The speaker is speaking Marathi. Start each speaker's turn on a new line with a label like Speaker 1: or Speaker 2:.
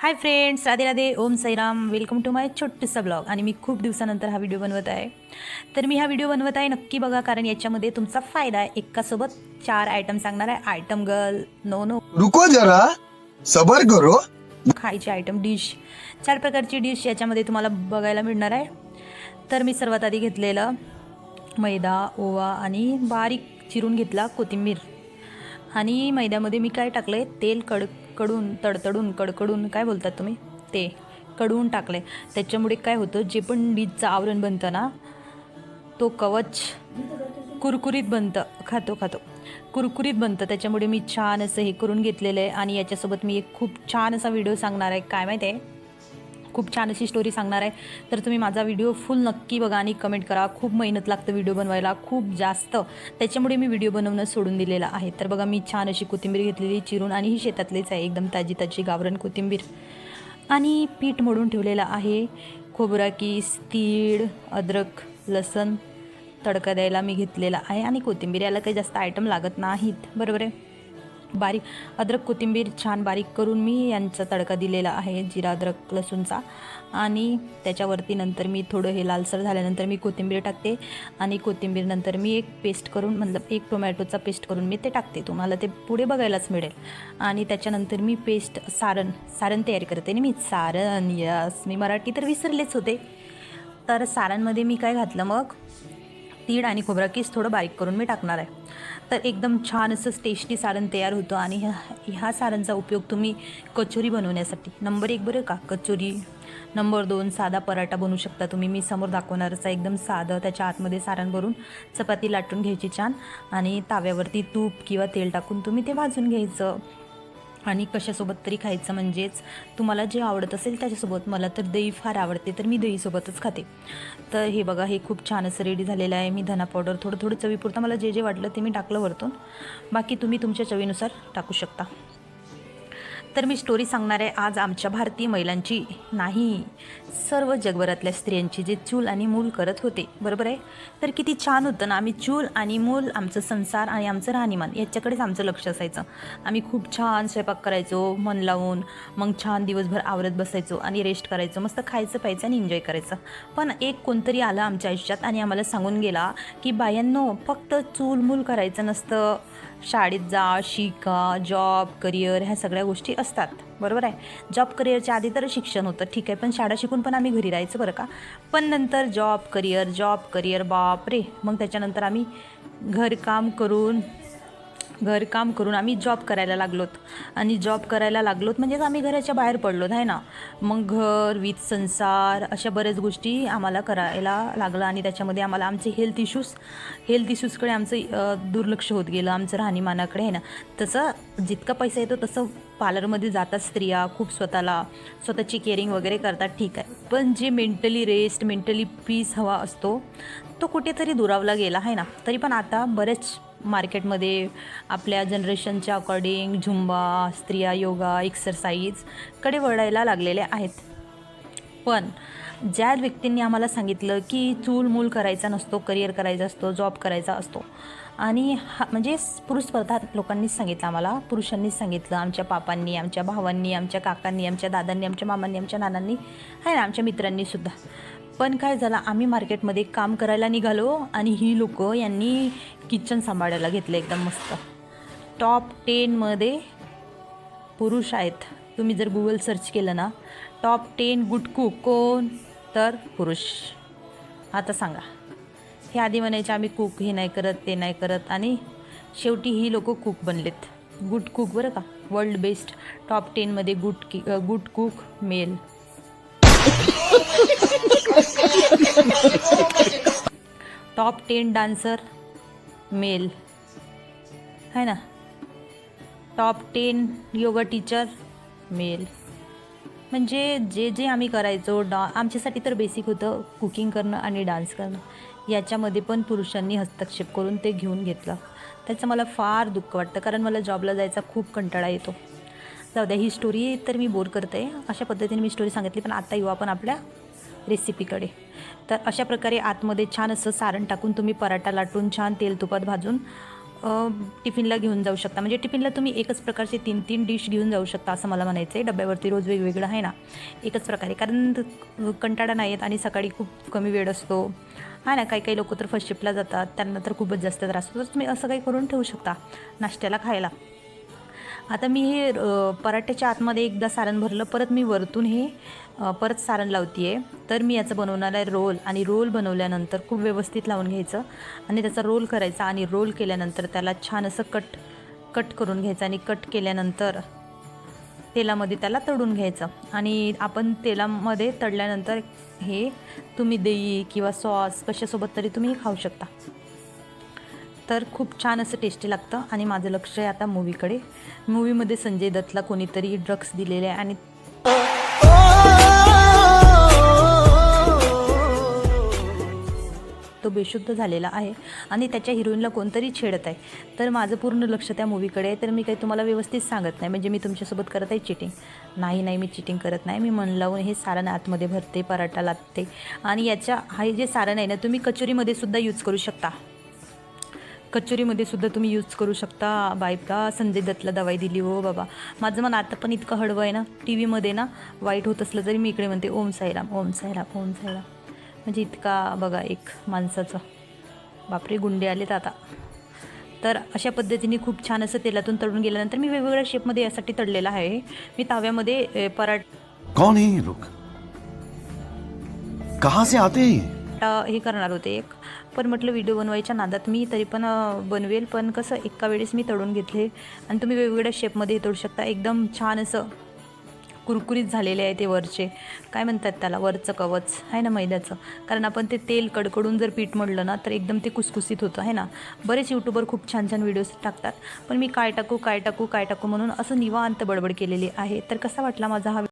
Speaker 1: High friends, Radhe Radhe, Om Sairam. Welcome to my छोटूसा ब्लॉग. आणि मी खूप दिवसानंतर हा व्हिडिओ बनवत आहे. तर मी हा व्हिडिओ बनवत आहे, नक्की बघा, कारण याच्यामध्ये तुमचा फायदा आहे. एकासोबत 4 आयटम सांगणार आहे. आयटम गर्ल, नो नो,
Speaker 2: रुको जरा, सबर करो.
Speaker 1: खायचे आयटम, डिश, 4 प्रकारची डिश याच्यामध्ये तुम्हाला बघायला मिळणार आहे. तर मी सर्वात आधी घेतलेलं मैदा, ओवा आणि बारीक चिरून घेतला कोथिंबीर. आणि मैद्यामध्ये मी काय टाकलं आहे, तेल कडकडून काय बोलतात तुम्ही, ते कडवून टाकलं आहे. त्याच्यामुळे काय होतं, जे पण डिशचं आवरण बनतं ना, तो कवच कुरकुरीत बनतं, खातो कुरकुरीत बनतं. त्याच्यामुळे मी छान असं हे करून घेतलेलं आहे. आणि याच्यासोबत मी एक खूप छान असा व्हिडिओ सांगणार आहे. काय माहिती आहे, खूप छान अशी स्टोरी सांगणार आहे. तर तुम्ही माझा व्हिडिओ फुल नक्की बघा आणि कमेंट करा. खूप मेहनत लागतं व्हिडिओ बनवायला, खूप जास्त. त्याच्यामुळे मी व्हिडिओ बनवणं सोडून दिलेलं आहे. तर बघा, मी छान अशी कोथिंबीर घेतलेली चिरून, आणि ही शेतातलीच आहे, एकदम ताजी गावरान कोथिंबीर. आणि पीठ मळून ठेवलेलं आहे. खोबरा कीस, तीळ, अद्रक, लसण तडका द्यायला मी घेतलेला आहे. आणि कोथिंबीर, याला काही जास्त आयटम लागत नाहीत, बरोबर आहे. बारीक अद्रक कोथिंबीर छान बारीक करून मी यांचा तडका दिलेला आहे, जिरा अद्रक लसूणचा. आणि त्याच्यावरती नंतर मी थोडं हे लालसर झाल्यानंतर मी कोथिंबीर टाकते. आणि कोथिंबीर नंतर मी एक पेस्ट करून, मतलब एक टोमॅटोचा पेस्ट करून मी ते टाकते. तुम्हाला ते पुढे बघायलाच मिळेल. आणि त्याच्यानंतर मी सारण तयार करते. आणि मी सारण, यस, मी मराठी तर विसरलेच होते. तर सारणमध्ये मी काय घातलं, मग तीळ आणि खोबरा कीस थोडं बारीक करून मी टाकणार आहे. तर एकदम छान असं टेस्टी सारण तयार होतं. आणि ह्या सारणचा उपयोग तुम्ही कचोरी बनवण्यासाठी, नंबर 1 बरं का, कचोरी. नंबर 2, साधा पराठा बनवू शकता तुम्ही. मी समोर दाखवणारच आहे, एकदम साधं. त्याच्या आतमध्ये सारण भरून चपाती लाटून घ्यायची छान, आणि ताव्यावरती तूप किंवा तेल टाकून तुम्ही ते भाजून घ्यायचं. आणि कशासोबत तरी खायचं, म्हणजेच तुम्हाला जे आवडत असेल त्याच्यासोबत. मला तर दही फार आवडते, तर मी दहीसोबतच खाते. तर हे बघा, हे खूप छान असं रेडी झालेलं आहे. मी धना पावडर थोडं चवीपुरतं, मला जे वाटलं ते मी टाकलं वरतून. बाकी तुम्ही तुमच्या चवीनुसार टाकू शकता. तर मी स्टोरी सांगणार आहे आज आमच्या भारतीय महिलांची, नाही, सर्व जगभरातल्या स्त्रियांची, जे चूल आणि मूल करत होते, बरोबर आहे. तर किती छान होतं ना, आम्ही चूल आणि मूल, आमचं संसार आणि आमचं राहणीमान याच्याकडेच आमचं लक्ष असायचं. आम्ही खूप छान स्वयंपाक करायचो मन लावून, मग छान दिवसभर आवरत बसायचो आणि रेस्ट करायचो, मस्त खायचं प्यायचं आणि एन्जॉय करायचं. पण एक कोणतरी आलं आमच्या आयुष्यात आणि आम्हाला सांगून गेला की बायांनो, फक्त चूल मूल करायचं नसतं, शाळेत जा, शिका, जॉब, करिअर, ह्या सगळ्या गोष्टी असतात, बरोबर आहे. जॉब करिअरच्या आधी तर शिक्षण होतं, ठीक आहे, पण शाळा शिकून पण आम्ही घरी राहायचं, बरं का. पण नंतर जॉब करिअर, बाप रे. मग त्याच्यानंतर आम्ही घरकाम करून आम्ही जॉब करायला लागलोत. आणि जॉब करायला लागलोत म्हणजेच आम्ही घराच्या बाहेर पडलोत, आहे ना. मग घर विथ संसार, अशा बऱ्याच गोष्टी आम्हाला करायला लागलं. आणि त्याच्यामध्ये आम्हाला आमचे हेल्थ इश्यूजकडे आमचं दुर्लक्ष होत गेलं, आमचं राहणीमानाकडे, आहे ना. तसं जितका पैसा येतो तसं पार्लरमध्ये जातात स्त्रिया, खूप स्वतःची केअरिंग वगैरे करतात, ठीक आहे. पण जे मेंटली रेस्ट, मेंटली पीस हवा असतो, तो कुठेतरी दुरावला गेला, आहे ना. तरी पण आता बरेच मार्केटमध्ये आपल्या जनरेशनच्या अकॉर्डिंग झुंबा, स्त्रिया योगा, एक्सरसाइजकडे वळायला लागलेल्या आहेत. पण ज्या व्यक्तींनी आम्हाला सांगितलं की चूल मूल करायचा नसतो, करिअर करायचा असतो, जॉब करायचा असतो, आणि म्हणजे पुरुष स्पर्धा लोकांनीच सांगितलं आम्हाला, पुरुषांनीच सांगितलं, आमच्या पापांनी, आमच्या भावांनी, आमच्या काकांनी, आमच्या दादांनी, आमच्या मामांनी, आमच्या नानांनी, आहे ना, आमच्या मित्रांनीसुद्धा. पण काय झालं, आम्ही मार्केटमध्ये काम करायला निघालो आणि ही लोकं यांनी किचन सांभाळायला घेतलं, एकदम मस्त. टॉप 10मध्ये पुरुष आहेत. तुम्ही जर गुगल सर्च केलं ना, टॉप 10 गुड कुक कोण, तर पुरुष. आता सांगा, हे आधी म्हणायचे आम्ही कुक हे नाही करत, ते नाही करत, आणि शेवटी ही लोक कुक बनलेत, गुड कुक, बरं का. वर्ल्ड बेस्ट टॉप 10मध्ये good cook male. Top 10 dancer male, है ना. Top 10 yoga teacher male. म्हणजे जे आम्ही करायचो, आमच्यासाठी तर बेसिक होतं कुकिंग करणं आणि डान्स करणं. याच्यामध्ये पण पुरुषांनी हस्तक्षेप करून ते घेऊन घेतलं. त्याचं मला फार दुःख वाटतं, कारण मला जॉबला जायचा खूप कंटाळा येतो. जाऊ द्या, ही स्टोरी तर मी बोर करते, अशा पद्धतीने मी स्टोरी सांगितली. पण आता येऊ आपण आपल्या रेसिपीकडे. तर अशा प्रकारे आतमध्ये छान असं सारण टाकून तुम्ही पराठा लाटून छान तेल तुपात भाजून टिफिनला घेऊन जाऊ शकता. म्हणजे टिफिनला तुम्ही एकच प्रकारचे 3-3 डिश घेऊन जाऊ शकता असं मला म्हणायचं आहे. डब्यावरती रोज वेगवेगळं आहे ना, एकच प्रकारे. कारण कंटाळा नाही येत आणि सकाळी खूप कमी वेळ असतो आहे ना. काही काही लोक तर फर्स्ट शिफ्टला जातात, त्यांना तर खूपच जास्त त्रास होतो. तर तुम्ही असं काही करून ठेवू शकता नाश्त्याला खायला. आता मी हे पराठ्याच्या आतमध्ये एकदा सारण भरलं, परत मी वरतून हे परत सारण लावते आहे. तर मी याचं बनवणार आहे रोल. आणि रोल बनवल्यानंतर खूप व्यवस्थित लावून घ्यायचं आणि त्याचा रोल करायचा. आणि रोल केल्यानंतर त्याला छान असं कट करून घ्यायचं. आणि कट केल्यानंतर तेलामध्ये त्याला तळून घ्यायचं. आणि आपण तेलामध्ये तळल्यानंतर हे तुम्ही दही किंवा सॉस कशासोबत तरी तुम्ही खाऊ शकता. तर खूप छान असं टेस्टी लागतं. आणि माझं लक्ष आहे आता मूवीकडे. मूवीमध्ये संजय दत्तला कोणीतरी ड्रग्स दिलेले आहे आणि तो बेशुद्ध झालेला आहे आणि त्याच्या हिरोईनला कोणतरी छेडत आहे. तर माझं पूर्ण लक्ष त्या मूवीकडे आहे. तर मी काही तुम्हाला व्यवस्थित सांगत नाही, म्हणजे मी तुमच्यासोबत करत आहे चिटिंग. नाही, मी चिटिंग करत नाही. मी मन लावून हे सारण आतमध्ये भरते, पराठा लाटते. आणि हे जे सारण आहे ना, तुम्ही कचोरीमध्ये सुद्धा यूज करू शकता. कचोरीमध्ये सुद्धा तुम्ही यूज करू शकता. बायका संजय दत्तला दवाई दिली हो बाबा. माझं मन आता पण इतकं हळवं आहे ना, टी व्हीमध्ये ना वाईट होत असलं तरी मी इकडे म्हणते ओम साईराम, ओम साईराम, ओम साईराम. म्हणजे इतका बघा एक माणसाचं, बापरे गुंडे आलेत आता. तर अशा पद्धतीने खूप छान असं तेलातून तळून गेल्यानंतर मी वेगवेगळ्या शेपमध्ये यासाठी तळलेला आहे. मी ताव्यामध्ये
Speaker 3: कौन है ये लोग? कहाँ से आते हैं?
Speaker 1: हे करणार होते एक, पण म्हटलं व्हिडिओ बनवायच्या नादात मी तरी पण बनवेल. पण कसं एका वेळेस मी तळून घेतले. आणि तुम्ही वेगवेगळ्या शेपमध्ये तळू शकता. एकदम छान असं कुरकुरीत झालेले आहे ते वरचे, काय म्हणतात त्याला, वरचं कवच आहे ना मैद्याचं. कारण आपण ते तेल कडकडून जर पीठ मळलं ना तर एकदम ते कुसकुसीत होतं आहे ना. बरेच यूट्यूबर खूप छान छान व्हिडिओज टाकतात, पण मी काय टाकू म्हणून असं निवांत बडबड केलेली आहे. तर कसा वाटला माझा हा